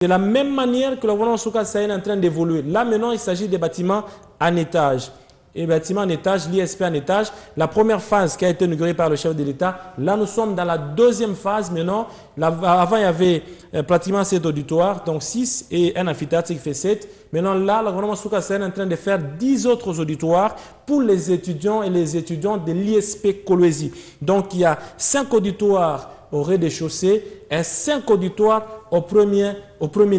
De la même manière que le gouvernement Souka Saïn est en train d'évoluer. Là, maintenant, il s'agit des bâtiments en étage. Et bâtiments en étage, l'ISP en étage. La première phase qui a été inaugurée par le chef de l'État. Là, nous sommes dans la deuxième phase maintenant. Là, avant, il y avait pratiquement 7 auditoires, donc 6 et un amphithéâtre qui fait 7. Maintenant, là, le gouvernement Souka Saïn est en train de faire 10 autres auditoires pour les étudiants et les étudiants de l'ISP Kolwezi. Donc, il y a 5 auditoires au rez-de-chaussée et 5 auditoires au premier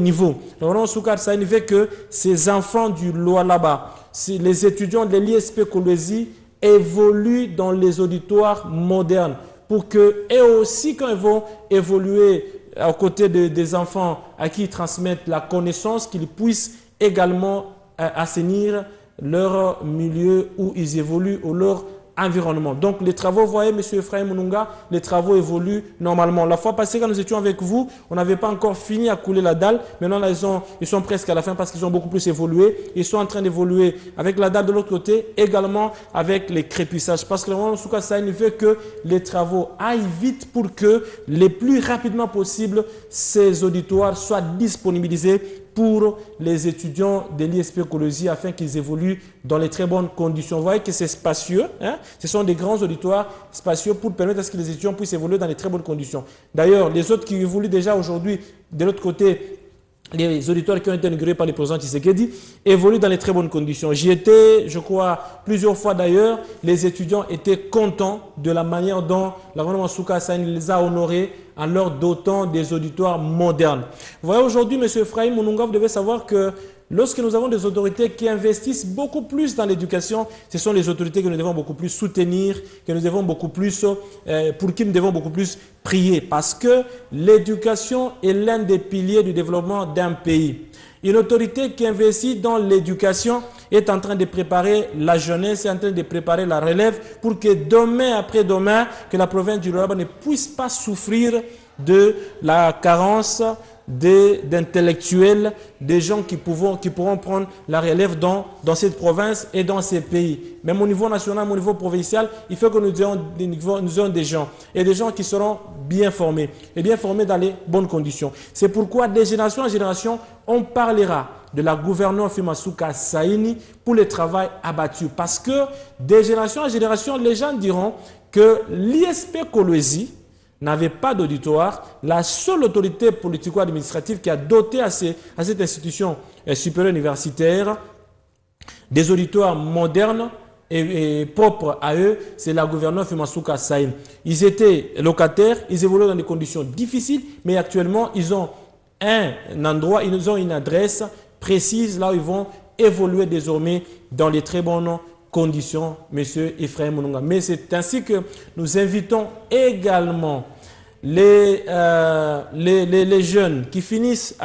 niveau. Le gouvernement Souka Saïn veut que ces enfants du Lualaba, les étudiants de l'ISP Kolwezi évoluent dans les auditoires modernes pour que, et aussi quand ils vont évoluer aux côtés des enfants à qui ils transmettent la connaissance, qu'ils puissent également assainir leur milieu où ils évoluent ou leur environnement. Donc les travaux, vous voyez, M. Ephraim Mununga, les travaux évoluent normalement. La fois passée, quand nous étions avec vous, on n'avait pas encore fini à couler la dalle. Maintenant, là, ils sont presque à la fin parce qu'ils ont beaucoup plus évolué. Ils sont en train d'évoluer avec la dalle de l'autre côté, également avec les crépissages. Parce que le gouvernement Souka Saïn veut que les travaux aillent vite pour que les plus rapidement possible, ces auditoires soient disponibilisés pour les étudiants de l'ISP Kolwezi afin qu'ils évoluent dans les très bonnes conditions. Vous voyez que c'est spacieux, hein? Ce sont des grands auditoires spacieux pour permettre à ce que les étudiants puissent évoluer dans les très bonnes conditions. D'ailleurs, les autres qui évoluent déjà aujourd'hui, de l'autre côté, les auditoires qui ont été inaugurés par le président Tshisekedi évoluent dans les très bonnes conditions. J'y étais, je crois, plusieurs fois d'ailleurs. Les étudiants étaient contents de la manière dont le gouvernement Souka Saïn les a honorés en leur dotant des auditoires modernes. Vous voyez, aujourd'hui, M. Ephraim Mununga, vous devez savoir que lorsque nous avons des autorités qui investissent beaucoup plus dans l'éducation, ce sont les autorités que nous devons beaucoup plus soutenir, que nous devons beaucoup plus, pour qui nous devons beaucoup plus prier. Parce que l'éducation est l'un des piliers du développement d'un pays. Une autorité qui investit dans l'éducation est en train de préparer la jeunesse, est en train de préparer la relève pour que demain après demain, que la province du Lualaba ne puisse pas souffrir de la carence d'intellectuels, des gens qui pourront prendre la relève dans cette province et dans ces pays. Même au niveau national, au niveau provincial, il faut que nous ayons des gens, et des gens qui seront bien formés, et bien formés dans les bonnes conditions. C'est pourquoi, de génération en génération, on parlera de la gouverneure Firmin Souka Saïn pour le travail abattu. Parce que, de génération en génération, les gens diront que l'ISP Kolwezi n'avait pas d'auditoire. La seule autorité politico-administrative qui a doté à cette institution supérieure universitaire des auditoires modernes et propres à eux, c'est la gouverneure Firmin Souka Saïn. Ils étaient locataires, ils évoluaient dans des conditions difficiles, mais actuellement, ils ont un endroit, ils ont une adresse précise là où ils vont évoluer désormais dans les très bonnes conditions, M. Ephraim Mununga. Mais c'est ainsi que nous invitons également les jeunes qui finissent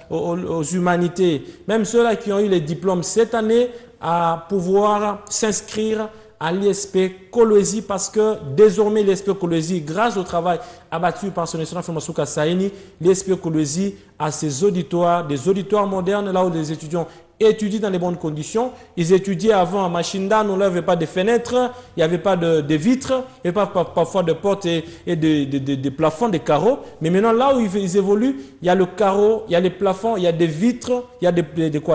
aux humanités, même ceux-là qui ont eu les diplômes cette année, à pouvoir s'inscrire à l'ISP Kolwezi parce que désormais l'ISP Kolwezi, grâce au travail abattu par son excellence Firmin Souka Saïn, l'ISP Kolwezi a ses auditoires, des auditoires modernes là où les étudiants étudient dans les bonnes conditions. Ils étudiaient avant à Machinda, nous n'avons pas de fenêtres, il n'y avait pas de vitres, il n'y avait pas parfois de portes et de plafonds, des carreaux. Mais maintenant, là où ils évoluent, il y a le carreau, il y a les plafonds, il y a des vitres, il y a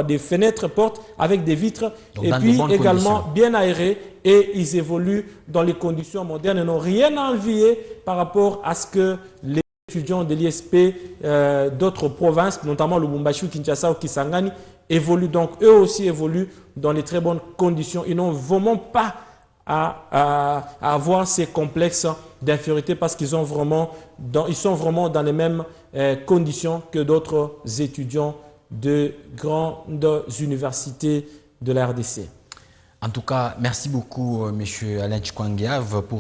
des fenêtres, portes avec des vitres. Donc, et puis également bien aérés. Et ils évoluent dans les conditions modernes et n'ont rien à envier par rapport à ce que les étudiants de l'ISP d'autres provinces, notamment Lubumbashi, Kinshasa ou Kisangani, évoluent. Donc, eux aussi évoluent dans les très bonnes conditions. Ils n'ont vraiment pas à avoir ces complexes d'infériorité parce qu'ils sont vraiment dans les mêmes conditions que d'autres étudiants de grandes universités de la RDC. En tout cas, merci beaucoup, M. Alain Chikwangiav, pour